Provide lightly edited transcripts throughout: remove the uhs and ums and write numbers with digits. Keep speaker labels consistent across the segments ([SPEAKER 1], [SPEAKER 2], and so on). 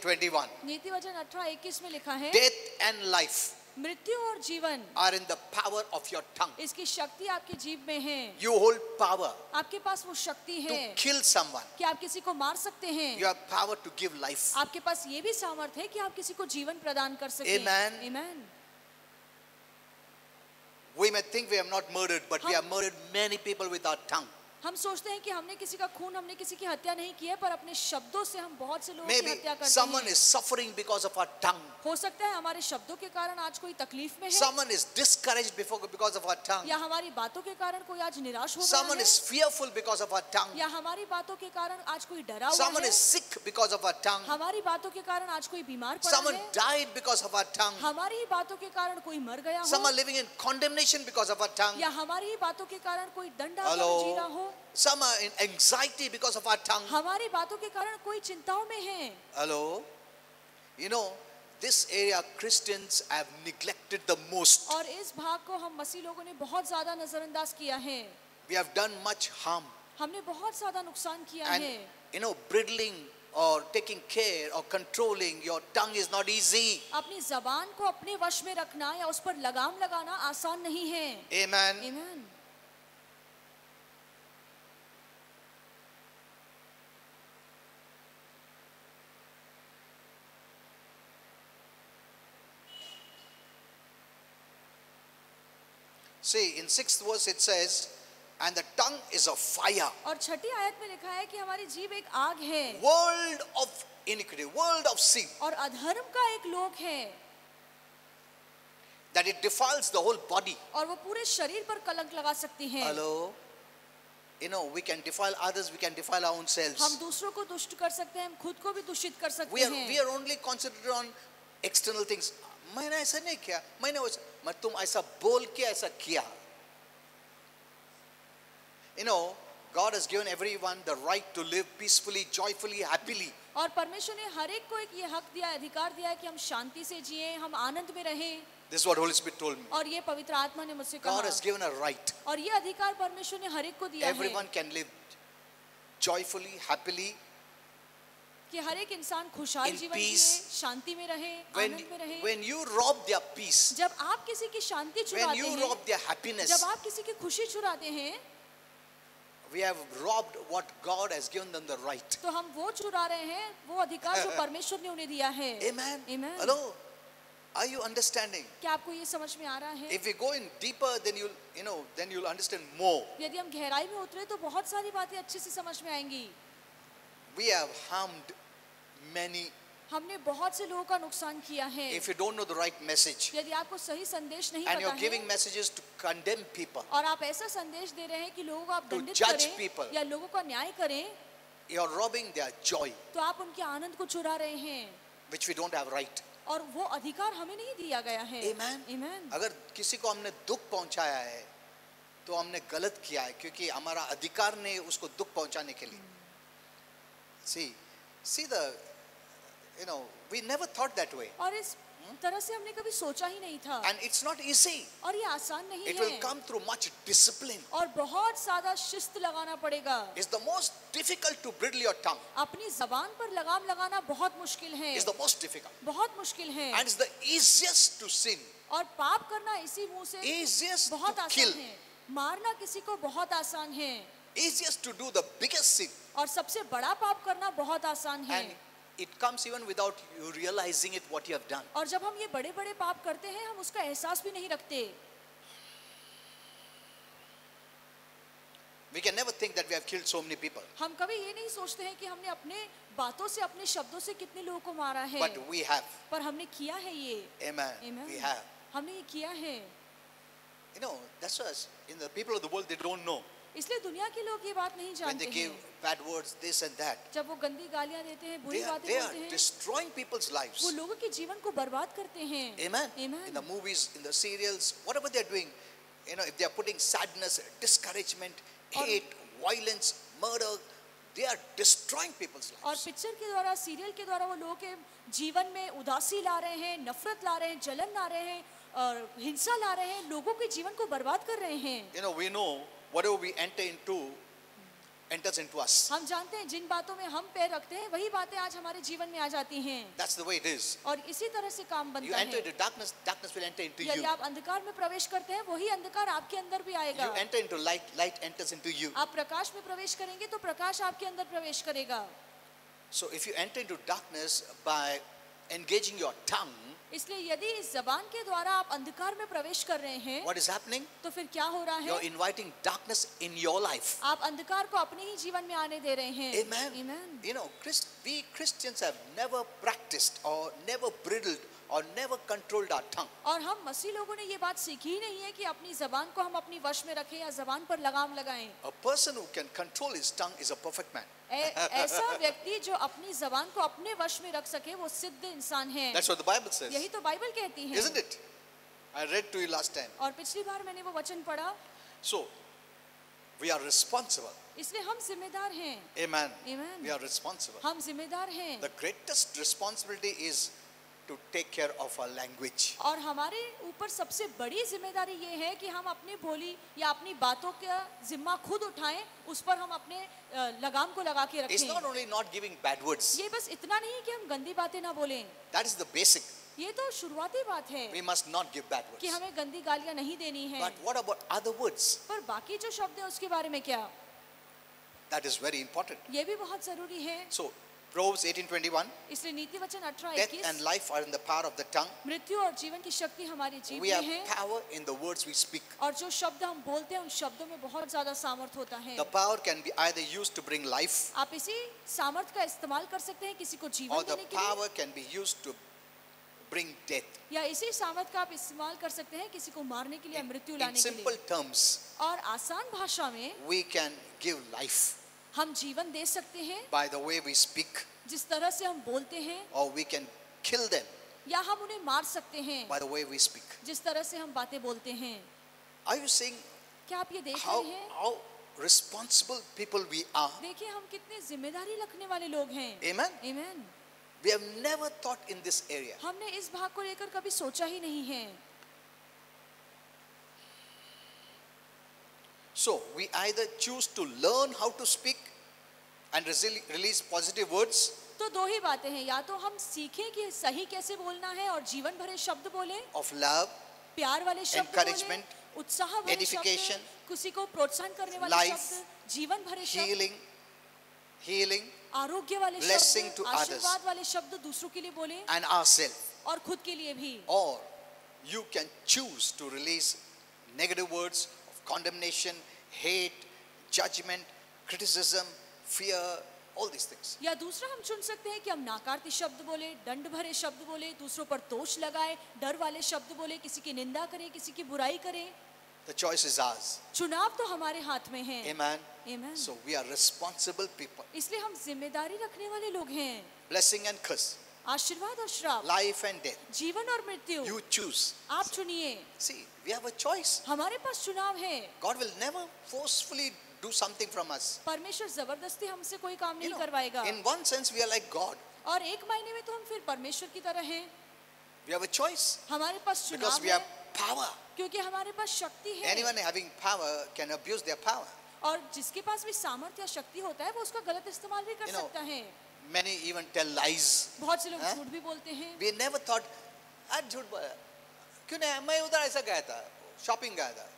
[SPEAKER 1] 18:21.
[SPEAKER 2] नीति वचन 18:21 में लिखा है,
[SPEAKER 1] Death and life
[SPEAKER 2] मृत्यु और जीवन
[SPEAKER 1] are in the power of your tongue.
[SPEAKER 2] इसकी शक्ति आपकी जीभ में है।
[SPEAKER 1] You hold power
[SPEAKER 2] आपके पास वो शक्ति
[SPEAKER 1] to
[SPEAKER 2] है
[SPEAKER 1] kill someone.
[SPEAKER 2] कि आप किसी को मार सकते हैं।
[SPEAKER 1] You have power to give life.
[SPEAKER 2] आपके पास ये भी सामर्थ्य है कि आप किसी को जीवन प्रदान कर सकें।
[SPEAKER 1] Amen.
[SPEAKER 2] Amen.
[SPEAKER 1] We may think we have not murdered, but we have murdered many people with our tongue.
[SPEAKER 2] हम सोचते हैं कि हमने किसी का खून, हमने किसी की हत्या नहीं की है, पर अपने शब्दों से हम बहुत से लोगों की
[SPEAKER 1] Maybe
[SPEAKER 2] हत्या करते
[SPEAKER 1] someone
[SPEAKER 2] हैं।
[SPEAKER 1] is suffering because of our tongue.
[SPEAKER 2] हो सकता है हमारे शब्दों के कारण आज कोई तकलीफ में है,
[SPEAKER 1] Someone is discouraged because of our tongue.
[SPEAKER 2] या हमारी बातों के कारण कोई आज निराश हो गया
[SPEAKER 1] Someone
[SPEAKER 2] है,
[SPEAKER 1] is fearful because of our tongue.
[SPEAKER 2] या हमारी बातों के कारण आज कोई डरा हुआ
[SPEAKER 1] Someone
[SPEAKER 2] है,
[SPEAKER 1] is sick because of our tongue.
[SPEAKER 2] हमारी बातों के कारण आज कोई बीमार पड़ा
[SPEAKER 1] Someone
[SPEAKER 2] है,
[SPEAKER 1] died because of our tongue.
[SPEAKER 2] हमारी ही बातों के कारण कोई मर गया
[SPEAKER 1] Some are
[SPEAKER 2] हो,
[SPEAKER 1] living in condemnation because of our tongue.
[SPEAKER 2] या हमारी ही बातों के कारण कोई दंड
[SPEAKER 1] Hello.
[SPEAKER 2] जी रहा हो,
[SPEAKER 1] Some are in anxiety because of our tongue.
[SPEAKER 2] हमारी बातों के कारण कोई चिंताओं में है।
[SPEAKER 1] Hello. You know, this area Christians have neglected the most.
[SPEAKER 2] और इस भाग को हम मसीह लोगों ने बहुत ज्यादा नजरअंदाज किया है।
[SPEAKER 1] We have done much harm.
[SPEAKER 2] हमने बहुत ज्यादा नुकसान किया
[SPEAKER 1] And
[SPEAKER 2] है।
[SPEAKER 1] you know, bridling or taking care or controlling your tongue is not easy.
[SPEAKER 2] अपनी जबान को अपने वश में रखना या उस पर लगाम लगाना आसान नहीं है।
[SPEAKER 1] Amen.
[SPEAKER 2] Amen.
[SPEAKER 1] See, in 6th verse it says, and the tongue is a fire.
[SPEAKER 2] और छठी आयत में लिखा है कि हमारी जीभ एक आग है
[SPEAKER 1] World of iniquity, world of sin,
[SPEAKER 2] और अधर्म का एक लोक है,
[SPEAKER 1] that it defiles the whole body.
[SPEAKER 2] और वो पूरे शरीर पर कलंक लगा सकती है।
[SPEAKER 1] Hello. You know, we can defile others, we can defile our own
[SPEAKER 2] हम
[SPEAKER 1] selves.
[SPEAKER 2] दूसरों को दुष्ट कर सकते हैं, हम खुद को भी दूषित कर सकते
[SPEAKER 1] We
[SPEAKER 2] हैं।
[SPEAKER 1] are only concentrated on external things. मैंने ऐसा नहीं किया, मैंने वैसा, मैं तुम ऐसा बोल के ऐसा किया. You know, God has given everyone the right to live peacefully, joyfully, happily.
[SPEAKER 2] और परमेश्वर ने हर एक को एक ये हक दिया, अधिकार दिया है कि हम शांति से जिएं, हम आनंद में रहें।
[SPEAKER 1] This is what Holy Spirit told me.
[SPEAKER 2] और ये पवित्र आत्मा ने मुझसे
[SPEAKER 1] God
[SPEAKER 2] कहा,
[SPEAKER 1] has given a right.
[SPEAKER 2] और ये अधिकार परमेश्वर ने हर एक को दिया
[SPEAKER 1] Everyone
[SPEAKER 2] है
[SPEAKER 1] can live joyfully, happily.
[SPEAKER 2] कि हर एक इंसान खुशहाल
[SPEAKER 1] In
[SPEAKER 2] जीवन
[SPEAKER 1] peace.
[SPEAKER 2] जिए, शांति में रहे,
[SPEAKER 1] When,
[SPEAKER 2] आनंद में रहे।
[SPEAKER 1] when you rob their peace,
[SPEAKER 2] जब आप किसी की शांति
[SPEAKER 1] when
[SPEAKER 2] चुराते
[SPEAKER 1] you
[SPEAKER 2] हैं,
[SPEAKER 1] rob their happiness,
[SPEAKER 2] जब आप किसी की खुशी चुराते हैं,
[SPEAKER 1] we have robbed what God has given them the right.
[SPEAKER 2] तो हम वो चुरा रहे हैं, वो अधिकार जो परमेश्वर ने उन्हें दिया है।
[SPEAKER 1] Amen.
[SPEAKER 2] Amen.
[SPEAKER 1] Hello. Are you understanding?
[SPEAKER 2] क्या आपको ये समझ में आ रहा है?
[SPEAKER 1] If we go in deeper, then then you'll understand more.
[SPEAKER 2] यदि हम गहराई में उतरे तो बहुत सारी बातें अच्छे से समझ में आएंगी।
[SPEAKER 1] We have harmed many.
[SPEAKER 2] हमने बहुत से लोगों का नुकसान किया है।
[SPEAKER 1] If you don't know the right message,
[SPEAKER 2] यदि आपको सही संदेश नहीं
[SPEAKER 1] and
[SPEAKER 2] पता
[SPEAKER 1] you're
[SPEAKER 2] है
[SPEAKER 1] giving messages to condemn people,
[SPEAKER 2] और आप ऐसा संदेश दे रहे हैं कि लोगों को आप
[SPEAKER 1] To
[SPEAKER 2] दंडित
[SPEAKER 1] judge
[SPEAKER 2] करें
[SPEAKER 1] people.
[SPEAKER 2] या लोगों का न्याय करें,
[SPEAKER 1] you're robbing their joy,
[SPEAKER 2] तो आप उनके आनंद को चुरा रहे हैं
[SPEAKER 1] which we don't have right.
[SPEAKER 2] और वो अधिकार हमें नहीं दिया गया है।
[SPEAKER 1] Amen.
[SPEAKER 2] Amen.
[SPEAKER 1] अगर किसी को हमने दुख पहुंचाया है, तो हमने गलत किया है, क्योंकि हमारा अधिकार नहीं उसको दुख पहुंचाने के लिए. See the, we never thought that way.
[SPEAKER 2] और इस तरह से हमने कभी सोचा ही नहीं था
[SPEAKER 1] And it's not easy.
[SPEAKER 2] और ये आसान नहीं
[SPEAKER 1] It
[SPEAKER 2] है
[SPEAKER 1] will come through much discipline.
[SPEAKER 2] और बहुत ज्यादा शिस्त लगाना पड़ेगा।
[SPEAKER 1] It's the most difficult to bridle your tongue.
[SPEAKER 2] अपनी जबान पर लगाम लगाना बहुत मुश्किल है,
[SPEAKER 1] It's the most difficult.
[SPEAKER 2] बहुत मुश्किल है।
[SPEAKER 1] And it's the easiest to sin.
[SPEAKER 2] और पाप करना इसी मुंह से
[SPEAKER 1] Easiest
[SPEAKER 2] बहुत
[SPEAKER 1] to
[SPEAKER 2] आसान
[SPEAKER 1] kill.
[SPEAKER 2] है, मारना किसी को बहुत आसान है
[SPEAKER 1] Easiest to do the biggest sin.
[SPEAKER 2] और सबसे बड़ा पाप करना बहुत आसान है।
[SPEAKER 1] And it comes even without you realizing it what you have done.
[SPEAKER 2] और जब हम ये बड़े बड़े पाप करते हैं हम उसका एहसास भी नहीं रखते।
[SPEAKER 1] We can never think that we have killed so many people.
[SPEAKER 2] हम कभी ये नहीं सोचते हैं कि हमने अपने बातों से, अपने शब्दों से कितने लोगों को मारा है,
[SPEAKER 1] But we have.
[SPEAKER 2] पर हमने किया है ये।
[SPEAKER 1] Amen.
[SPEAKER 2] Amen.
[SPEAKER 1] We have.
[SPEAKER 2] हमने ये किया है।
[SPEAKER 1] That's why the people of the world, they don't know.
[SPEAKER 2] इसलिए दुनिया के लोग ये बात नहीं
[SPEAKER 1] When
[SPEAKER 2] जानते
[SPEAKER 1] they give
[SPEAKER 2] हैं।
[SPEAKER 1] bad words, this and that,
[SPEAKER 2] जब वो गंदी गालियां देते हैं, बुरी बातें
[SPEAKER 1] they
[SPEAKER 2] बोलते
[SPEAKER 1] are
[SPEAKER 2] हैं,
[SPEAKER 1] destroying people's lives.
[SPEAKER 2] वो लोगों के जीवन को बर्बाद करते हैं।
[SPEAKER 1] Amen.
[SPEAKER 2] Amen.
[SPEAKER 1] In the movies, in the serials, whatever they're doing, if they are putting sadness, discouragement, hate, violence, murder, they are destroying people's
[SPEAKER 2] और
[SPEAKER 1] lives.
[SPEAKER 2] पिक्चर के द्वारा, सीरियल के द्वारा वो लोगों के जीवन में उदासी ला रहे हैं, नफरत ला रहे हैं, जलन ला रहे हैं और हिंसा ला रहे हैं, लोगों के जीवन को बर्बाद कर रहे हैं।
[SPEAKER 1] We know whatever we enter into, enters into us.
[SPEAKER 2] हम जानते हैं जिन बातों में हम पैर रखते हैं वही बातें आज हमारे जीवन में आ जाती हैं
[SPEAKER 1] That's the way it is.
[SPEAKER 2] और इसी तरह से काम
[SPEAKER 1] You
[SPEAKER 2] बनता
[SPEAKER 1] enter
[SPEAKER 2] है।
[SPEAKER 1] into darkness, darkness will enter into
[SPEAKER 2] यदि
[SPEAKER 1] you.
[SPEAKER 2] आप अंधकार में प्रवेश करते हैं वही अंधकार आपके अंदर भी आएगा।
[SPEAKER 1] You enter into light, light enters into you.
[SPEAKER 2] आप प्रकाश में प्रवेश करेंगे तो प्रकाश आपके अंदर प्रवेश करेगा।
[SPEAKER 1] So if you enter into darkness by engaging your tongue,
[SPEAKER 2] इसलिए यदि इस जबान के द्वारा आप अंधकार में प्रवेश कर रहे हैं
[SPEAKER 1] what is happening?
[SPEAKER 2] तो फिर क्या हो रहा
[SPEAKER 1] You're
[SPEAKER 2] है?
[SPEAKER 1] inviting darkness in your life.
[SPEAKER 2] आप अंधकार को अपने ही जीवन में आने दे रहे हैं।
[SPEAKER 1] Amen.
[SPEAKER 2] Amen.
[SPEAKER 1] You know, we Christians have never practiced or never bridled or never controlled our tongue.
[SPEAKER 2] और हम मसीह लोगों ने ये बात सीखी ही नहीं है कि अपनी जबान को हम अपनी वश में रखें या जबान पर लगाम लगाएं।
[SPEAKER 1] A person who can control his tongue is a perfect man.
[SPEAKER 2] ऐसा व्यक्ति जो अपनी जबान को अपने वश में रख सके वो सिद्ध इंसान है।
[SPEAKER 1] That's what the Bible says.
[SPEAKER 2] यही तो बाइबल कहती है।
[SPEAKER 1] Isn't it? I read to you last time.
[SPEAKER 2] और पिछली बार मैंने वो वचन पढ़ा।
[SPEAKER 1] So, we are responsible.
[SPEAKER 2] इसलिए हम जिम्मेदार हैं।
[SPEAKER 1] Amen.
[SPEAKER 2] Amen.
[SPEAKER 1] We are responsible.
[SPEAKER 2] हम जिम्मेदार हैं।
[SPEAKER 1] The greatest responsibility is to take care of our language.
[SPEAKER 2] और हमारे ऊपर सबसे बड़ी जिम्मेदारी ये है कि हम अपनी बोली या अपनी बातों का जिम्मा खुद उठाएं, उस पर हम अपने लगाम को लगा के
[SPEAKER 1] It's not
[SPEAKER 2] रखें।
[SPEAKER 1] only not giving bad words.
[SPEAKER 2] ये बस इतना नहीं कि हम गंदी बातें ना बोलें,
[SPEAKER 1] That is the basic.
[SPEAKER 2] ये तो शुरुआती बात है
[SPEAKER 1] We must not give bad
[SPEAKER 2] कि
[SPEAKER 1] words.
[SPEAKER 2] हमें गंदी गालियां नहीं देनी है।
[SPEAKER 1] But what about other words?
[SPEAKER 2] पर बाकी जो शब्द है उसके बारे में क्या?
[SPEAKER 1] That is very important.
[SPEAKER 2] ये भी बहुत जरूरी है।
[SPEAKER 1] So, Proverbs 18:21,
[SPEAKER 2] इसलिए नीति वचन
[SPEAKER 1] death
[SPEAKER 2] 18:21
[SPEAKER 1] and life are in the power of the tongue.
[SPEAKER 2] मृत्यु और जीवन की शक्ति हमारी जीभ
[SPEAKER 1] We
[SPEAKER 2] में
[SPEAKER 1] have
[SPEAKER 2] है
[SPEAKER 1] power in the words we speak.
[SPEAKER 2] और जो शब्द हम बोलते हैं उन शब्दों में बहुत ज्यादा सामर्थ होता है।
[SPEAKER 1] The power can be either used to bring life,
[SPEAKER 2] आप इसी सामर्थ का इस्तेमाल कर सकते हैं किसी को
[SPEAKER 1] or
[SPEAKER 2] जीवन
[SPEAKER 1] the
[SPEAKER 2] देने के लिए,
[SPEAKER 1] power can be used to bring death.
[SPEAKER 2] या इसी सामर्थ का आप इस्तेमाल कर सकते हैं किसी को मारने के लिए या मृत्यु
[SPEAKER 1] In
[SPEAKER 2] लाने के
[SPEAKER 1] simple
[SPEAKER 2] लिए।
[SPEAKER 1] terms,
[SPEAKER 2] और आसान भाषा में
[SPEAKER 1] we can give life
[SPEAKER 2] हम जीवन दे सकते हैं
[SPEAKER 1] by the way we speak,
[SPEAKER 2] जिस तरह से हम बोलते हैं,
[SPEAKER 1] or we can kill them
[SPEAKER 2] या हम उन्हें मार सकते हैं
[SPEAKER 1] by the way we speak.
[SPEAKER 2] जिस तरह से हम बातें बोलते हैं।
[SPEAKER 1] Are you seeing
[SPEAKER 2] क्या आप ये देख
[SPEAKER 1] how,
[SPEAKER 2] रहे हैं?
[SPEAKER 1] how responsible people we are?
[SPEAKER 2] देखिए हम कितने जिम्मेदारी रखने वाले लोग हैं।
[SPEAKER 1] Amen.
[SPEAKER 2] Amen.
[SPEAKER 1] We have never thought in this area.
[SPEAKER 2] हमने इस भाग को लेकर कभी सोचा ही नहीं है।
[SPEAKER 1] So we either choose to learn how to speak and release positive words,
[SPEAKER 2] तो दो ही बातें हैं, या तो हम सीखें कि सही कैसे बोलना है और जीवन भरे शब्द बोलें,
[SPEAKER 1] of love,
[SPEAKER 2] प्यार वाले शब्द बोलें,
[SPEAKER 1] encouragement,
[SPEAKER 2] उत्साह भरे
[SPEAKER 1] edification,
[SPEAKER 2] शब्द, किसी को प्रोत्साहन करने वाले
[SPEAKER 1] life,
[SPEAKER 2] शब्द, जीवन भरे शब्द,
[SPEAKER 1] healing,
[SPEAKER 2] आरोग्य वाले
[SPEAKER 1] blessing
[SPEAKER 2] शब्द,
[SPEAKER 1] to others.
[SPEAKER 2] आशीर्वाद वाले शब्द दूसरों के लिए बोलें
[SPEAKER 1] and ourselves.
[SPEAKER 2] और खुद के लिए भी।
[SPEAKER 1] Or you can choose to release negative words of condemnation, hate, judgment, criticism, fear, all these things.
[SPEAKER 2] या दूसरा हम चुन सकते हैं कि हम नाकारती शब्द बोले, दंड भरे शब्द बोले, दूसरों पर दोष लगाए, डर वाले शब्द बोले, किसी की निंदा करें, किसी की बुराई करें।
[SPEAKER 1] The choice is ours.
[SPEAKER 2] चुनाव तो हमारे हाथ में है।
[SPEAKER 1] Amen.
[SPEAKER 2] Amen.
[SPEAKER 1] So we are responsible people.
[SPEAKER 2] इसलिए हम जिम्मेदारी रखने वाले लोग हैं।
[SPEAKER 1] Blessing and curse,
[SPEAKER 2] आशीर्वाद और श्राप,
[SPEAKER 1] life and death.
[SPEAKER 2] जीवन और मृत्यु,
[SPEAKER 1] You choose.
[SPEAKER 2] आप चुनिए।
[SPEAKER 1] See, we have a choice.
[SPEAKER 2] हमारे पास चुनाव है।
[SPEAKER 1] God will never forcefully do something from us.
[SPEAKER 2] परमेश्वर जबरदस्ती हमसे कोई काम
[SPEAKER 1] You
[SPEAKER 2] नहीं
[SPEAKER 1] know,
[SPEAKER 2] करवाएगा।
[SPEAKER 1] in one sense, we are like God.
[SPEAKER 2] और एक मायने में तो हम फिर परमेश्वर की तरह हैं।
[SPEAKER 1] We have a choice
[SPEAKER 2] हमारे पास
[SPEAKER 1] because
[SPEAKER 2] चुनाव
[SPEAKER 1] we
[SPEAKER 2] है
[SPEAKER 1] have power.
[SPEAKER 2] क्योंकि हमारे पास शक्ति है।
[SPEAKER 1] Anyone having power can abuse their power.
[SPEAKER 2] और जिसके पास भी सामर्थ्य या शक्ति होता है वो उसका गलत इस्तेमाल भी कर
[SPEAKER 1] You know,
[SPEAKER 2] सकता है।
[SPEAKER 1] Many even tell lies.
[SPEAKER 2] बहुत से लोग
[SPEAKER 1] हाँ?
[SPEAKER 2] झूठ भी बोलते हैं।
[SPEAKER 1] We never thought, आज झूठ बोला क्यों नहीं, मैं उधर ऐसा गया था, शॉपिंग गया था.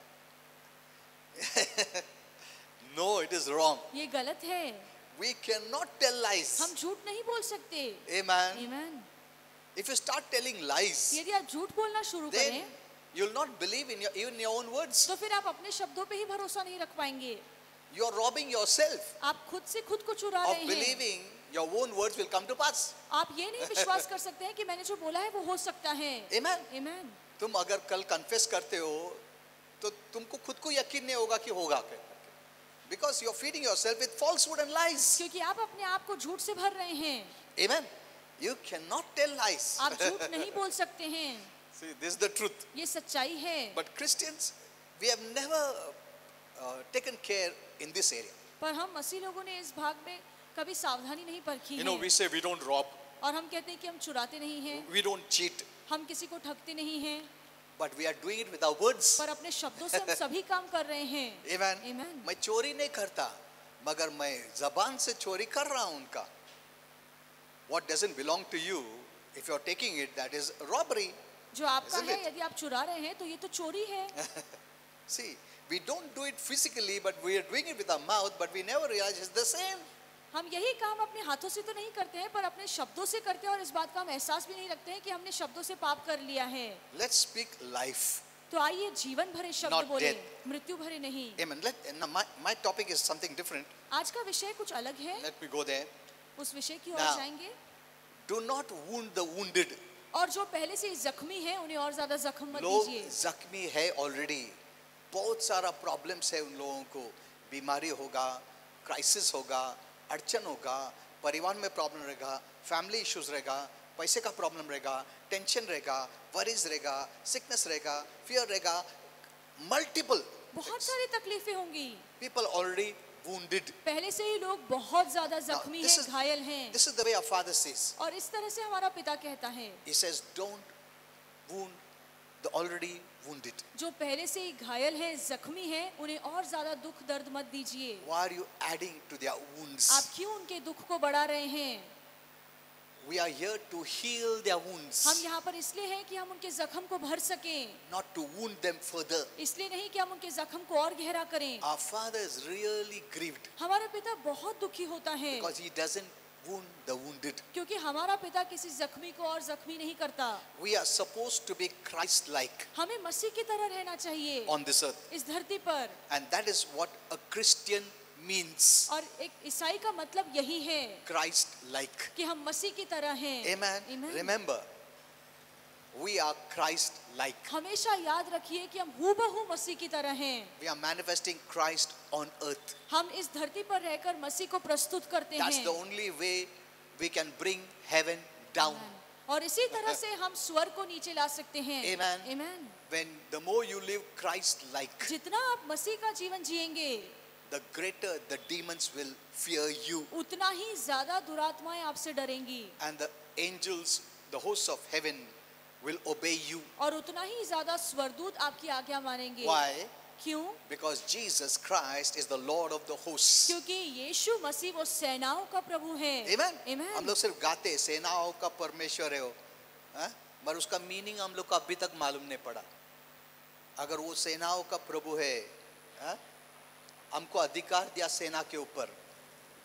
[SPEAKER 1] No, it is wrong.
[SPEAKER 2] ये गलत है।
[SPEAKER 1] We cannot tell lies.
[SPEAKER 2] हम झूठ नहीं बोल सकते।
[SPEAKER 1] Amen.
[SPEAKER 2] Amen.
[SPEAKER 1] If you start telling lies,
[SPEAKER 2] यदि आप झूठ बोलना शुरू
[SPEAKER 1] then
[SPEAKER 2] करें
[SPEAKER 1] you'll not believe in even your own words.
[SPEAKER 2] तो फिर आप अपने शब्दों पे ही भरोसा नहीं रख पाएंगे।
[SPEAKER 1] You are robbing yourself
[SPEAKER 2] आप खुद से खुद को चुरा
[SPEAKER 1] of
[SPEAKER 2] रहे हैं।
[SPEAKER 1] believing your own words will come to pass.
[SPEAKER 2] आप ये नहीं विश्वास कर सकते हैं कि मैंने जो बोला है वो हो सकता है।
[SPEAKER 1] Amen.
[SPEAKER 2] Amen.
[SPEAKER 1] तुम अगर कल कन्फेस करते हो तो तुमको खुद को यकीन नहीं होगा कि होगा क्या, because you're feeding yourself with falsehood and lies.
[SPEAKER 2] क्योंकि आप अपने आप को झूठ से भर रहे हैं।
[SPEAKER 1] Amen. You cannot tell lies.
[SPEAKER 2] आप झूठ नहीं बोल सकते हैं।
[SPEAKER 1] See, this is the truth.
[SPEAKER 2] ये सच्चाई है।
[SPEAKER 1] But Christians, we have never taken care in this area.
[SPEAKER 2] पर हम मसीह लोगों ने इस भाग में कभी सावधानी नहीं परखी
[SPEAKER 1] You know, we
[SPEAKER 2] है।
[SPEAKER 1] say we don't rob,
[SPEAKER 2] और हम कहते हैं कि हम चुराते नहीं हैं,
[SPEAKER 1] we don't cheat,
[SPEAKER 2] हम किसी को ठगते नहीं हैं,
[SPEAKER 1] but we are doing it with our words.
[SPEAKER 2] पर अपने शब्दों से हम सभी काम कर रहे हैं।
[SPEAKER 1] Amen.
[SPEAKER 2] Amen.
[SPEAKER 1] मैं चोरी नहीं करता, मगर मैं जबान से चोरी कर रहा हूं उनका. What doesn't belong to you, if you're taking it, that is robbery.
[SPEAKER 2] जो आपका
[SPEAKER 1] Isn't
[SPEAKER 2] है
[SPEAKER 1] it?
[SPEAKER 2] यदि आप चुरा रहे हैं तो ये तो चोरी है.
[SPEAKER 1] See, we don't do it physically, but we are doing it with our mouth, but we never realize it's the same.
[SPEAKER 2] हम यही काम अपने हाथों से तो नहीं करते हैं पर अपने शब्दों से करते हैं और इस बात का हम एहसास भी नहीं रखते हैं कि हमने शब्दों से पाप कर लिया है.
[SPEAKER 1] Let's speak life.
[SPEAKER 2] तो आइए जीवन भरे शब्द
[SPEAKER 1] Not
[SPEAKER 2] बोले,
[SPEAKER 1] death.
[SPEAKER 2] मृत्यु भरे नहीं.
[SPEAKER 1] Amen. Now my topic is something different.
[SPEAKER 2] आज का विषय कुछ अलग है.
[SPEAKER 1] Let me go there.
[SPEAKER 2] उस विषय की ओर
[SPEAKER 1] Now,
[SPEAKER 2] जाएंगे.
[SPEAKER 1] Do not wound the wounded.
[SPEAKER 2] और जो पहले से ही जख्मी है उन्हें और ज्यादा जख्म मत
[SPEAKER 1] लोग
[SPEAKER 2] दीजिए.
[SPEAKER 1] जख्मी है ऑलरेडी. बहुत सारा प्रॉब्लम्स है उन लोगों को. बीमारी होगा, क्राइसिस होगा, अड़चन होगा, परिवार में प्रॉब्लम रहेगा, फैमिली इश्यूज रहेगा, पैसे का प्रॉब्लम रहेगा, टेंशन रहेगा, वरीज रहेगा, सिकनेस रहेगा, फियर रहेगा, मल्टीपल.
[SPEAKER 2] बहुत सारी तकलीफें होंगी.
[SPEAKER 1] People already wounded.
[SPEAKER 2] पहले से ही लोग बहुत ज्यादा
[SPEAKER 1] Now,
[SPEAKER 2] जख्मी हैं, घायल हैं.
[SPEAKER 1] this is the way our Father says.
[SPEAKER 2] और इस तरह से हमारा पिता कहता है.
[SPEAKER 1] He says, don't wound the already wounded.
[SPEAKER 2] जो पहले से ही घायल है, जख्मी है, उन्हें और ज्यादा दुख दर्द मत दीजिए.
[SPEAKER 1] Why are you adding to their wounds?
[SPEAKER 2] आप क्यों उनके दुख को बढ़ा रहे हैं?
[SPEAKER 1] We are here to heal their wounds,
[SPEAKER 2] हम यहाँ पर इसलिए हैं कि हम उनके जख्म को भर सकें,
[SPEAKER 1] not to wound them further.
[SPEAKER 2] इसलिए नहीं कि हम उनके जख्म को और गहरा करें.
[SPEAKER 1] Our Father is really grieved
[SPEAKER 2] हमारा पिता बहुत दुखी होता है
[SPEAKER 1] because He doesn't wound the wounded.
[SPEAKER 2] क्योंकि हमारा पिता किसी जख्मी को और जख्मी नहीं करता.
[SPEAKER 1] We are supposed to be Christ-like
[SPEAKER 2] हमें मसीह की तरह रहना चाहिए
[SPEAKER 1] on this earth,
[SPEAKER 2] इस धरती पर.
[SPEAKER 1] and that is what a Christian means.
[SPEAKER 2] और एक ईसाई का मतलब यही है
[SPEAKER 1] Christ-like.
[SPEAKER 2] कि हम मसीह की तरह हैं.
[SPEAKER 1] Amen.
[SPEAKER 2] Amen.
[SPEAKER 1] Remember, we are Christ-like.
[SPEAKER 2] हमेशा याद रखिए कि हम हूबहू मसीह की तरह हैं.
[SPEAKER 1] We are manifesting Christ on earth.
[SPEAKER 2] हम इस धरती पर रहकर मसीह को प्रस्तुत करते
[SPEAKER 1] That's
[SPEAKER 2] हैं.
[SPEAKER 1] the only way we can bring heaven down.
[SPEAKER 2] और इसी तरह से हम स्वर्ग को नीचे ला सकते हैं.
[SPEAKER 1] Amen.
[SPEAKER 2] Amen.
[SPEAKER 1] When the more you live Christ-like,
[SPEAKER 2] जितना आप मसीह का जीवन जिएंगे
[SPEAKER 1] the greater the demons will fear you,
[SPEAKER 2] उतना ही ज्यादा दुरात्माएं आपसे डरेंगी
[SPEAKER 1] and the angels, the hosts of heaven, will obey you.
[SPEAKER 2] और उतना ही ज्यादा स्वर्गदूत आपकी आज्ञा मानेंगे.
[SPEAKER 1] Why?
[SPEAKER 2] क्यों?
[SPEAKER 1] Because Jesus Christ is the Lord of the hosts.
[SPEAKER 2] क्योंकि यीशु मसीह वो सेनाओं का प्रभु है.
[SPEAKER 1] Amen.
[SPEAKER 2] Amen.
[SPEAKER 1] हम लोग सिर्फ गाते हैं, सेनाओं का परमेश्वर है वो, हाँ? पर उसका मीनिंग हम लोग को अभी तक मालूम नहीं पड़ा. अगर वो सेनाओं का प्रभु है, हाँ? हमको अधिकार दिया सेना के ऊपर.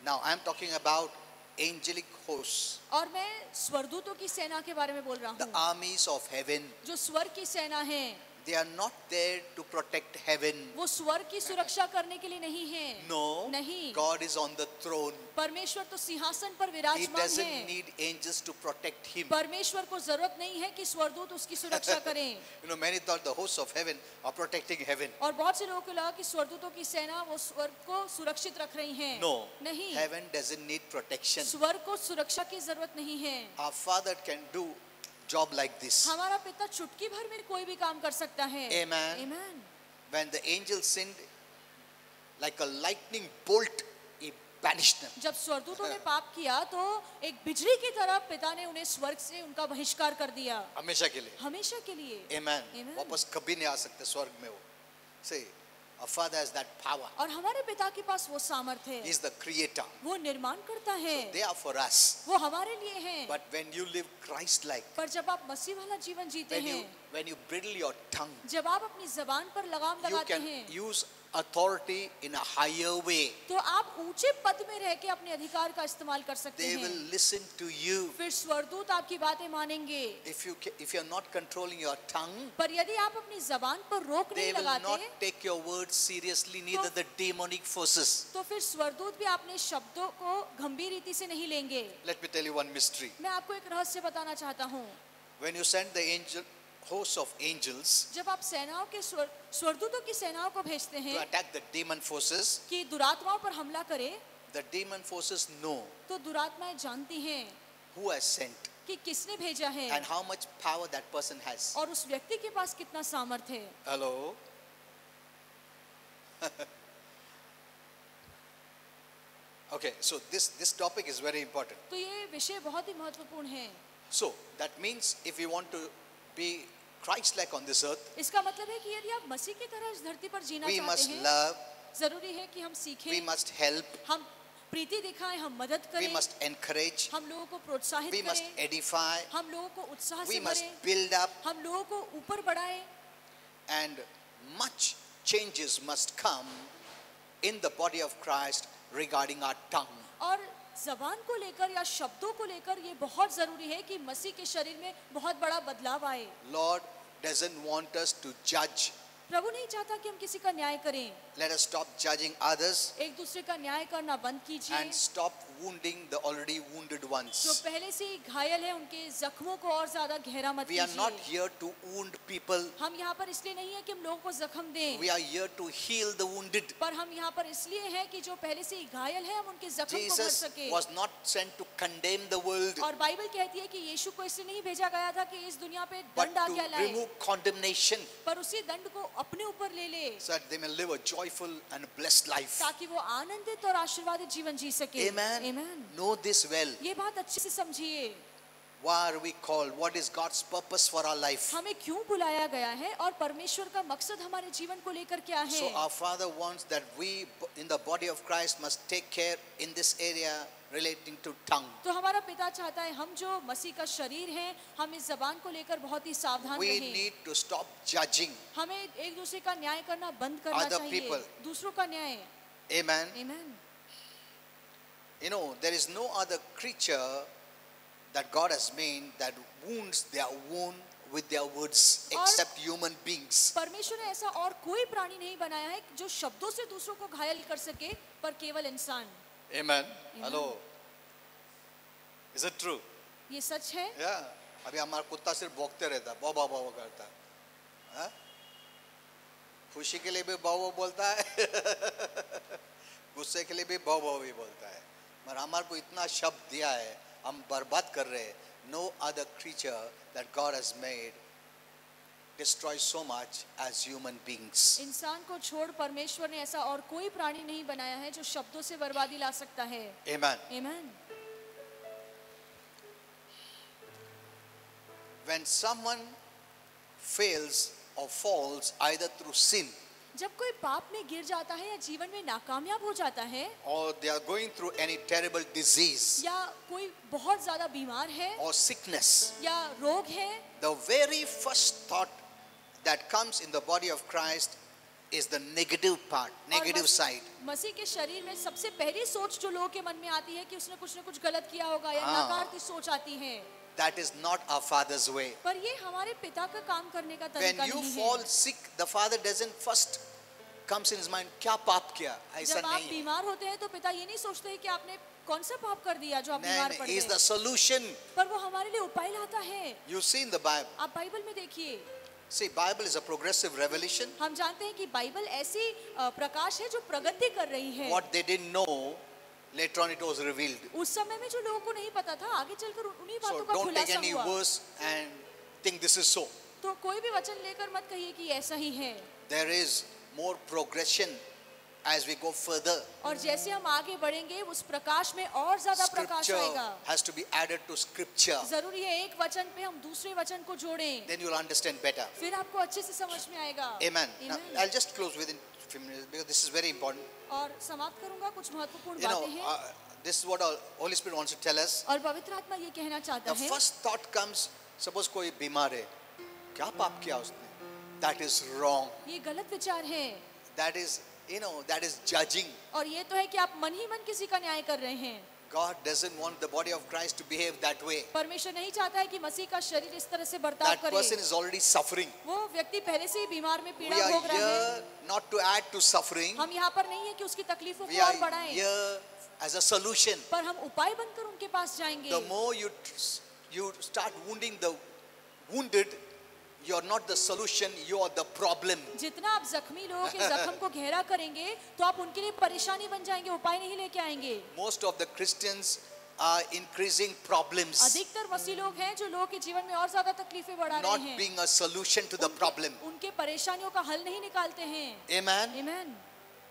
[SPEAKER 1] Now I am talking about angelic hosts,
[SPEAKER 2] और मैं स्वर्गदूतों की सेना के बारे में बोल रहा
[SPEAKER 1] the
[SPEAKER 2] हूँ.
[SPEAKER 1] armies of heaven.
[SPEAKER 2] जो स्वर्ग की सेना है,
[SPEAKER 1] They are not there to protect heaven.
[SPEAKER 2] वो स्वर्ग की सुरक्षा करने के लिए नहीं है.
[SPEAKER 1] No,
[SPEAKER 2] नहीं.
[SPEAKER 1] God is on the throne.
[SPEAKER 2] परमेश्वर तो सिंहासन पर
[SPEAKER 1] He
[SPEAKER 2] विराजमान
[SPEAKER 1] doesn't
[SPEAKER 2] है.
[SPEAKER 1] need angels to protect him.
[SPEAKER 2] परमेश्वर को जरूरत नहीं है कि स्वर्गदूत उसकी सुरक्षा करें.
[SPEAKER 1] You know, many thought the hosts of heaven are protecting heaven.
[SPEAKER 2] और बहुत से लोगों को लगा कि स्वर्गदूतों की सेना वो स्वर्ग को सुरक्षित रख रही है.
[SPEAKER 1] No,
[SPEAKER 2] नहीं.
[SPEAKER 1] heaven doesn't need protection.
[SPEAKER 2] स्वर्ग को सुरक्षा की जरूरत नहीं है.
[SPEAKER 1] Our Father can do job like this.
[SPEAKER 2] हमारा पिता चुटकी भर में कोई भी काम कर सकता है.
[SPEAKER 1] Amen.
[SPEAKER 2] Amen.
[SPEAKER 1] When the angel sinned, like a lightning bolt, he banished them.
[SPEAKER 2] जब स्वर्गदूतों ने पाप किया तो एक बिजली की तरह पिता ने उन्हें स्वर्ग से उनका बहिष्कार कर दिया.
[SPEAKER 1] हमेशा के लिए.
[SPEAKER 2] हमेशा के लिए.
[SPEAKER 1] Amen.
[SPEAKER 2] Amen.
[SPEAKER 1] वापस कभी नहीं आ सकते स्वर्ग में वो. See, our Father has that power.
[SPEAKER 2] और हमारे पिता के पास वो सामर्थ्य
[SPEAKER 1] He
[SPEAKER 2] है.
[SPEAKER 1] is the creator.
[SPEAKER 2] वो निर्माण करता है.
[SPEAKER 1] They are for us.
[SPEAKER 2] वो हमारे लिए है.
[SPEAKER 1] But when you live Christ-like,
[SPEAKER 2] पर जब आप मसीह वाला जीवन जीते हैं,
[SPEAKER 1] when you bridle your tongue,
[SPEAKER 2] जब आप अपनी जबान पर लगाम
[SPEAKER 1] you
[SPEAKER 2] लगाते
[SPEAKER 1] can
[SPEAKER 2] हैं,
[SPEAKER 1] use authority in a higher way.
[SPEAKER 2] तो आप ऊंचे पद में रह के अपने अधिकार का इस्तेमाल कर सकते
[SPEAKER 1] They
[SPEAKER 2] हैं.
[SPEAKER 1] will listen to you.
[SPEAKER 2] फिर स्वर्गदूत आपकी बातें मानेंगे.
[SPEAKER 1] If you are not controlling your tongue,
[SPEAKER 2] पर यदि आप अपनी जबान पर रोक
[SPEAKER 1] they
[SPEAKER 2] नहीं
[SPEAKER 1] will not
[SPEAKER 2] लगाते,
[SPEAKER 1] take your words seriously, neither the demonic forces.
[SPEAKER 2] तो फिर स्वर्गदूत भी अपने शब्दों को गंभीर रीति से नहीं लेंगे.
[SPEAKER 1] Let me tell you one mystery.
[SPEAKER 2] मैं आपको एक रहस्य बताना चाहता हूँ.
[SPEAKER 1] When you send the host of angels
[SPEAKER 2] जब आप सेनाओं के स्वर्गदूतों की सेनाओं को भेजते
[SPEAKER 1] to
[SPEAKER 2] हैं
[SPEAKER 1] attack the demon forces,
[SPEAKER 2] कि दुरात्माओं पर हमला करे,
[SPEAKER 1] the demon forces know
[SPEAKER 2] तो दुरात्माएं जानती हैं
[SPEAKER 1] who has sent
[SPEAKER 2] कि किसने भेजा है
[SPEAKER 1] and how much power that person has.
[SPEAKER 2] और उस व्यक्ति के पास कितना सामर्थ्य है.
[SPEAKER 1] Hello? Okay, so this topic is very important.
[SPEAKER 2] तो ये विषय बहुत ही महत्वपूर्ण है.
[SPEAKER 1] So that means if we want to be Christ-like on this earth,
[SPEAKER 2] इसका मतलब है कि यदि आप मसीह की तरह इस धरती पर जीना
[SPEAKER 1] we
[SPEAKER 2] चाहते
[SPEAKER 1] must
[SPEAKER 2] हैं,
[SPEAKER 1] love,
[SPEAKER 2] जरूरी है कि हम
[SPEAKER 1] we
[SPEAKER 2] सीखें,
[SPEAKER 1] must help,
[SPEAKER 2] हम प्रीति दिखाएं, हम मदद
[SPEAKER 1] we
[SPEAKER 2] करें,
[SPEAKER 1] must encourage,
[SPEAKER 2] हम लोगों को प्रोत्साहित
[SPEAKER 1] we must
[SPEAKER 2] करें,
[SPEAKER 1] edify,
[SPEAKER 2] हम लोगों को उत्साह
[SPEAKER 1] we
[SPEAKER 2] से
[SPEAKER 1] must
[SPEAKER 2] भरें,
[SPEAKER 1] build up,
[SPEAKER 2] हम लोगों को ऊपर बढ़ाएं।
[SPEAKER 1] and much changes must come in the body of Christ regarding our tongue.
[SPEAKER 2] और जबान को लेकर या शब्दों को लेकर ये बहुत जरूरी है कि मसीह के शरीर में बहुत बड़ा बदलाव आए।
[SPEAKER 1] Lord doesn't want us to judge.
[SPEAKER 2] प्रभु नहीं चाहता कि हम किसी का न्याय करें,
[SPEAKER 1] Let us stop judging others
[SPEAKER 2] एक दूसरे का न्याय करना बंद कीजिए।
[SPEAKER 1] and stop wounding the already wounded
[SPEAKER 2] जो
[SPEAKER 1] ones.
[SPEAKER 2] पहले से ही घायल है उनके जख्मों को और ज्यादा गहरा मत
[SPEAKER 1] We are not
[SPEAKER 2] कीजिए।
[SPEAKER 1] here to wound people.
[SPEAKER 2] हम यहाँ पर इसलिए नहीं है कि हम लोगों को जख्म दें,
[SPEAKER 1] We are here to heal the wounded.
[SPEAKER 2] पर हम यहाँ पर इसलिए हैं कि जो पहले से ही घायल है हम उनके जख्म को भर
[SPEAKER 1] Jesus
[SPEAKER 2] सके।
[SPEAKER 1] was not sent to condemn the world,
[SPEAKER 2] और बाइबल कहती है कि यीशु को इसलिए नहीं भेजा गया था कि इस दुनिया पे
[SPEAKER 1] but
[SPEAKER 2] दंड आज्ञा
[SPEAKER 1] to
[SPEAKER 2] लाए,
[SPEAKER 1] remove condemnation
[SPEAKER 2] पर उसी दंड को अपने ऊपर ले ले,
[SPEAKER 1] so that they may live a joyful and blessed life.
[SPEAKER 2] ताकि वो आनंदित और आशीर्वादित जीवन जी सके।
[SPEAKER 1] Amen.
[SPEAKER 2] Amen.
[SPEAKER 1] Know this well.
[SPEAKER 2] ये बात अच्छे से समझिए,
[SPEAKER 1] Why are we called? What is God's purpose for our life?
[SPEAKER 2] हमें क्यों बुलाया गया है और परमेश्वर का मकसद हमारे जीवन को लेकर क्या है।
[SPEAKER 1] So our Father wants that we in the body of Christ must take care in this area relating to tongue.
[SPEAKER 2] तो हमारा पिता चाहता है हम जो मसीह का शरीर हैं हम इस जबान को लेकर बहुत ही सावधान
[SPEAKER 1] We
[SPEAKER 2] रहें।
[SPEAKER 1] need to stop judging.
[SPEAKER 2] हमें एक दूसरे का न्याय करना बंद करना
[SPEAKER 1] Other
[SPEAKER 2] चाहिए,
[SPEAKER 1] people.
[SPEAKER 2] दूसरों का न्याय।
[SPEAKER 1] Amen.
[SPEAKER 2] Amen.
[SPEAKER 1] You know, there is no other creature that God has made that wounds their wound with their words
[SPEAKER 2] और-
[SPEAKER 1] except human beings.
[SPEAKER 2] परमेश्वर ने ऐसा और कोई प्राणी नहीं बनाया है जो शब्दों से दूसरों को घायल कर सके, पर केवल इंसान।
[SPEAKER 1] Amen. Hello. Is it true?
[SPEAKER 2] ये सच है।
[SPEAKER 1] Yeah. अभी हमारा कुत्ता सिर्फ भौंकते रहता है, बाबा बाबा करता है, हाँ? खुशी के लिए भी बाबा बोलता है, गुस्से के लिए भी बाबा भी बोलता है, मगर हमारे को इतना शब्द दिया है, हम बर्बाद कर रहे हैं. No other creature that God has made destroys so much as human beings.
[SPEAKER 2] इंसान को छोड़ परमेश्वर ने ऐसा और कोई प्राणी नहीं बनाया है जो शब्दों से बर्बादी ला सकता है।
[SPEAKER 1] Amen.
[SPEAKER 2] Amen.
[SPEAKER 1] When someone fails or falls either through sin
[SPEAKER 2] जब कोई पाप में गिर जाता है या जीवन में नाकामयाब हो जाता है
[SPEAKER 1] or they are going through any terrible disease
[SPEAKER 2] या कोई बहुत ज्यादा बीमार है
[SPEAKER 1] or sickness,
[SPEAKER 2] या रोग है,
[SPEAKER 1] the very first thought that comes in the body of Christ is the negative part, negative side.
[SPEAKER 2] मसीह के शरीर में सबसे पहली सोच जो लोगों के मन में आती है कि उसने कुछ न कुछ गलत किया होगा या
[SPEAKER 1] हाँ।
[SPEAKER 2] नकारात्मक सोच आती है।
[SPEAKER 1] That is not our Father's way.
[SPEAKER 2] पर ये हमारे पिता का काम करने का
[SPEAKER 1] When
[SPEAKER 2] तरीका
[SPEAKER 1] you
[SPEAKER 2] नहीं
[SPEAKER 1] fall
[SPEAKER 2] है।
[SPEAKER 1] sick, the Father doesn't first comes in his mind, क्या पाप किया? ऐसा
[SPEAKER 2] जब आप
[SPEAKER 1] नहीं है.
[SPEAKER 2] बीमार होते हैं तो पिता ये नहीं सोचते हैं कि आपने कौन सा पाप कर दिया जो आप बीमार
[SPEAKER 1] Then
[SPEAKER 2] पड़
[SPEAKER 1] he is the
[SPEAKER 2] गए,
[SPEAKER 1] solution.
[SPEAKER 2] पर वो हमारे लिए उपाय लाता है।
[SPEAKER 1] You see in the Bible.
[SPEAKER 2] आप बाइबल में देखिए,
[SPEAKER 1] See, Bible is a progressive revelation.
[SPEAKER 2] हम जानते हैं कि बाइबल ऐसी प्रकाश है जो प्रगति कर रही है।
[SPEAKER 1] What they didn't know, later on it was revealed.
[SPEAKER 2] उस समय में जो लोगों को नहीं पता था आगे चलकर उन्हीं
[SPEAKER 1] So
[SPEAKER 2] बातों का
[SPEAKER 1] don't take
[SPEAKER 2] खुलासा
[SPEAKER 1] any
[SPEAKER 2] हुआ।
[SPEAKER 1] verse and think this is so.
[SPEAKER 2] तो कोई भी वचन लेकर मत कहिए कि ऐसा ही है।
[SPEAKER 1] There is more progression as we go further.
[SPEAKER 2] और जैसे हम आगे बढ़ेंगे उस प्रकाश में और ज्यादा प्रकाश
[SPEAKER 1] Scripture
[SPEAKER 2] आएगा।
[SPEAKER 1] has to be added to scripture.
[SPEAKER 2] जरूरी है एक वचन पे हम दूसरे वचन को जोड़ें,
[SPEAKER 1] Then you'll understand better.
[SPEAKER 2] फिर आपको अच्छे से समझ में आएगा।
[SPEAKER 1] Amen. Now,
[SPEAKER 2] Amen.
[SPEAKER 1] I'll just close within a few minutes because this is very important.
[SPEAKER 2] और समाप्त करूंगा, कुछ महत्वपूर्ण
[SPEAKER 1] You know,
[SPEAKER 2] बातें हैं
[SPEAKER 1] this is what our Holy Spirit wants to tell us.
[SPEAKER 2] और पवित्र आत्मा ये कहना चाहता
[SPEAKER 1] The
[SPEAKER 2] है।
[SPEAKER 1] first thought comes, suppose कोई बीमार है, क्या पाप किया उसने? That is wrong.
[SPEAKER 2] ये गलत विचार है
[SPEAKER 1] That is, you know, that is judging.
[SPEAKER 2] और ये तो है कि आप मन ही मन किसी का न्याय कर रहे हैं।
[SPEAKER 1] God doesn't want the body of Christ to behave that way.
[SPEAKER 2] परमेश्वर नहीं चाहता है कि मसीह का शरीर इस तरह से बर्ताव
[SPEAKER 1] That
[SPEAKER 2] करे।
[SPEAKER 1] person is already suffering.
[SPEAKER 2] वो व्यक्ति पहले से ही बीमार में
[SPEAKER 1] We
[SPEAKER 2] पीड़ा
[SPEAKER 1] are
[SPEAKER 2] भोग रहा है।
[SPEAKER 1] here not to add to suffering.
[SPEAKER 2] हम यहाँ पर नहीं है कि उसकी तकलीफों
[SPEAKER 1] We
[SPEAKER 2] को और
[SPEAKER 1] are
[SPEAKER 2] बढ़ाएं,
[SPEAKER 1] here as a solution.
[SPEAKER 2] पर हम उपाय बनकर उनके पास जाएंगे।
[SPEAKER 1] The more you start wounding the wounded, you are not the solution, you are the problem.
[SPEAKER 2] जितना आप जख्मी लोगों के जख्म को गहरा करेंगे तो आप उनके लिए परेशानी बन जाएंगे, उपाय नहीं लेके आएंगे।
[SPEAKER 1] Most of the Christians are increasing problems,
[SPEAKER 2] अधिकतर मसीह लोग हैं जो लोगों के जीवन में और ज्यादा तकलीफें बढ़ा
[SPEAKER 1] not
[SPEAKER 2] रहे हैं,
[SPEAKER 1] being a solution to the problem.
[SPEAKER 2] उनके परेशानियों का हल नहीं निकालते हैं।
[SPEAKER 1] Amen.
[SPEAKER 2] Amen.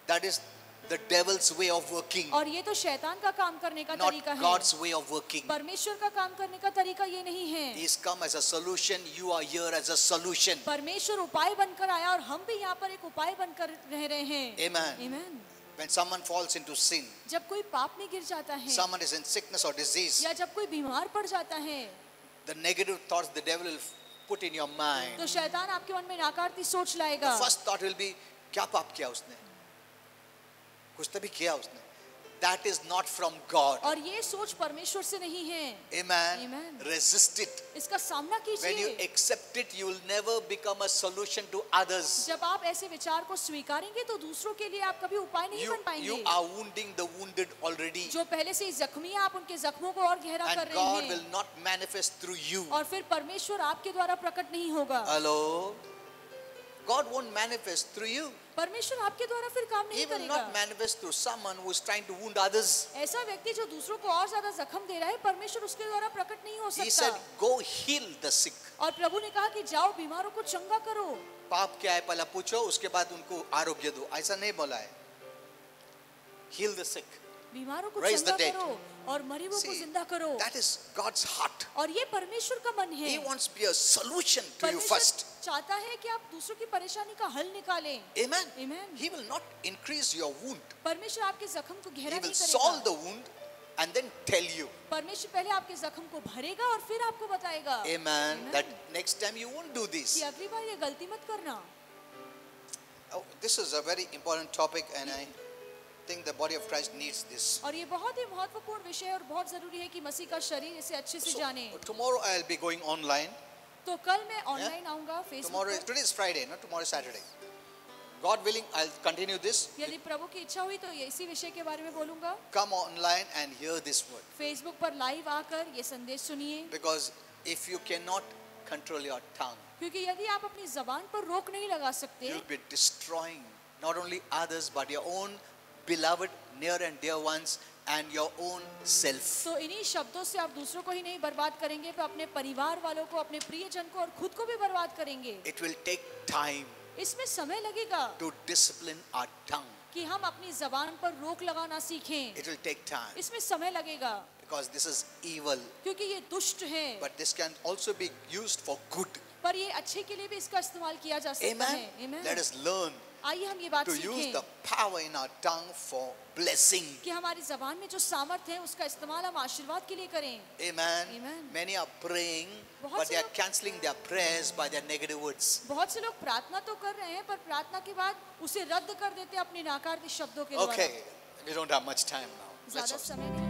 [SPEAKER 1] That is the devil's way of working,
[SPEAKER 2] और ये तो शैतान का काम करने का
[SPEAKER 1] not
[SPEAKER 2] तरीका है,
[SPEAKER 1] God's way of working.
[SPEAKER 2] परमेश्वर का काम करने का तरीका ये नहीं है।
[SPEAKER 1] He's come as a solution. You are here as a solution.
[SPEAKER 2] परमेश्वर उपाय बनकर आया और हम भी यहाँ पर एक उपाय बनकर रह रहे हैं।
[SPEAKER 1] Amen.
[SPEAKER 2] Amen.
[SPEAKER 1] When someone falls into sin,
[SPEAKER 2] जब कोई पाप में गिर जाता है
[SPEAKER 1] someone is in sickness or disease,
[SPEAKER 2] या जब कोई बीमार पड़ जाता है,
[SPEAKER 1] the negative thoughts the devil will put in your mind.
[SPEAKER 2] तो शैतान आपके मन में नकारात्मक सोच
[SPEAKER 1] The
[SPEAKER 2] लाएगा।
[SPEAKER 1] first thought will be, क्या पाप किया उसने? कुछ तो भी किया उसने. That is not from God.
[SPEAKER 2] और ये सोच परमेश्वर से नहीं है।
[SPEAKER 1] Amen.
[SPEAKER 2] Amen.
[SPEAKER 1] Resist it.
[SPEAKER 2] इसका सामना
[SPEAKER 1] When you
[SPEAKER 2] कीजिए।
[SPEAKER 1] accept it, you will never become a solution to others.
[SPEAKER 2] जब आप ऐसे विचार को स्वीकारेंगे तो दूसरों के लिए आप कभी उपाय नहीं बन
[SPEAKER 1] You
[SPEAKER 2] पाएंगे।
[SPEAKER 1] are wounding the wounded already.
[SPEAKER 2] जो पहले से ही जख्मी है, आप उनके जख्मों को और गहरा कर
[SPEAKER 1] And
[SPEAKER 2] रहे
[SPEAKER 1] God
[SPEAKER 2] हैं।
[SPEAKER 1] will not manifest through you.
[SPEAKER 2] और फिर परमेश्वर आपके द्वारा प्रकट नहीं होगा।
[SPEAKER 1] Hello? God won't manifest through you.
[SPEAKER 2] परमेश्वर आपके द्वारा फिर काम
[SPEAKER 1] He
[SPEAKER 2] नहीं
[SPEAKER 1] will not
[SPEAKER 2] करेगा।
[SPEAKER 1] manifest through someone who is trying to wound others.
[SPEAKER 2] ऐसा व्यक्ति जो दूसरों को और ज्यादा जख्म दे रहा है, परमेश्वर उसके द्वारा प्रकट नहीं हो
[SPEAKER 1] He said,
[SPEAKER 2] सकता।
[SPEAKER 1] go heal the sick.
[SPEAKER 2] और प्रभु ने कहा कि जाओ बीमारों को चंगा करो।
[SPEAKER 1] पाप क्या है पहला पूछो, उसके बाद उनको आरोग्य दो. ऐसा नहीं बोला है. Heal the sick.
[SPEAKER 2] बीमारों को
[SPEAKER 1] Raise the
[SPEAKER 2] चंगा
[SPEAKER 1] dead.
[SPEAKER 2] करो और मरीजों को
[SPEAKER 1] See,
[SPEAKER 2] जिंदा करो।
[SPEAKER 1] that is God's heart.
[SPEAKER 2] और ये परमेश्वर का मन है।
[SPEAKER 1] He wants to be a solution to you
[SPEAKER 2] परमेश्वर
[SPEAKER 1] first.
[SPEAKER 2] चाहता है कि आप दूसरों की परेशानी का हल निकालें।
[SPEAKER 1] Amen.
[SPEAKER 2] Amen.
[SPEAKER 1] He will not increase your wound.
[SPEAKER 2] परमेश्वर आपके जख्म को
[SPEAKER 1] He
[SPEAKER 2] गहरा
[SPEAKER 1] will
[SPEAKER 2] नहीं
[SPEAKER 1] solve
[SPEAKER 2] करेगा।
[SPEAKER 1] the wound and then tell you.
[SPEAKER 2] परमेश्वर पहले आपके जख्म को भरेगा और फिर आपको बताएगा।
[SPEAKER 1] Amen.
[SPEAKER 2] Amen.
[SPEAKER 1] That next time you won't do
[SPEAKER 2] कि
[SPEAKER 1] this.
[SPEAKER 2] अगली बार ये गलती मत करना।
[SPEAKER 1] Oh, this is a very important topic, and I think the body of Christ needs this.
[SPEAKER 2] और ये बहुत ही महत्वपूर्ण विषय है और बहुत जरूरी है कि मसीह का शरीर इसे अच्छे से
[SPEAKER 1] So,
[SPEAKER 2] जाने।
[SPEAKER 1] tomorrow I'll be going online.
[SPEAKER 2] तो कल मैं ऑनलाइन आऊंगा फेसबुक
[SPEAKER 1] Tomorrow,
[SPEAKER 2] पर।
[SPEAKER 1] today is Friday, not tomorrow is Saturday. God willing, I'll continue this.
[SPEAKER 2] यदि प्रभु की इच्छा हुई तो ये इसी विषय के बारे में बोलूंगा।
[SPEAKER 1] Come online and hear this word.
[SPEAKER 2] Facebook पर लाइव आकर ये संदेश सुनिए।
[SPEAKER 1] Because if you cannot control your tongue,
[SPEAKER 2] क्योंकि यदि आप अपनी जबान पर रोक नहीं लगा सकते,
[SPEAKER 1] you'll be destroying not only others but your own beloved, near and dear ones, and your own self.
[SPEAKER 2] तो इन्हीं शब्दों से आप दूसरों को ही नहीं बर्बाद करेंगे, पर अपने परिवार वालों को, अपने प्रियजन को और खुद को भी बर्बाद करेंगे।
[SPEAKER 1] It will take time
[SPEAKER 2] इसमें समय लगेगा
[SPEAKER 1] to discipline our tongue.
[SPEAKER 2] कि हम अपनी जबान पर रोक लगाना सीखें।
[SPEAKER 1] It will take time
[SPEAKER 2] इसमें समय लगेगा
[SPEAKER 1] because this is evil,
[SPEAKER 2] क्योंकि ये दुष्ट है,
[SPEAKER 1] but this can also be used for good.
[SPEAKER 2] पर ये अच्छे के लिए भी इसका इस्तेमाल किया जा सकता
[SPEAKER 1] Amen.
[SPEAKER 2] है। Amen.
[SPEAKER 1] Let us learn
[SPEAKER 2] आइए हम ये बात
[SPEAKER 1] to use
[SPEAKER 2] सीखें
[SPEAKER 1] the power in our tongue for blessing.
[SPEAKER 2] कि हमारी जबान में जो सामर्थ्य है उसका इस्तेमाल हम आशीर्वाद के लिए करें।
[SPEAKER 1] Amen.
[SPEAKER 2] Amen.
[SPEAKER 1] Many are praying,
[SPEAKER 2] बहुत
[SPEAKER 1] but
[SPEAKER 2] से
[SPEAKER 1] they are
[SPEAKER 2] लोग-
[SPEAKER 1] cancelling their prayers by their negative words.
[SPEAKER 2] बहुत से लोग प्रार्थना तो कर रहे हैं, पर प्रार्थना के बाद उसे रद्द कर देते हैं अपनी नकारात्मक शब्दों के द्वारा।
[SPEAKER 1] Okay, we don't have much time now. Let's
[SPEAKER 2] ज्यादा
[SPEAKER 1] also-
[SPEAKER 2] समय नहीं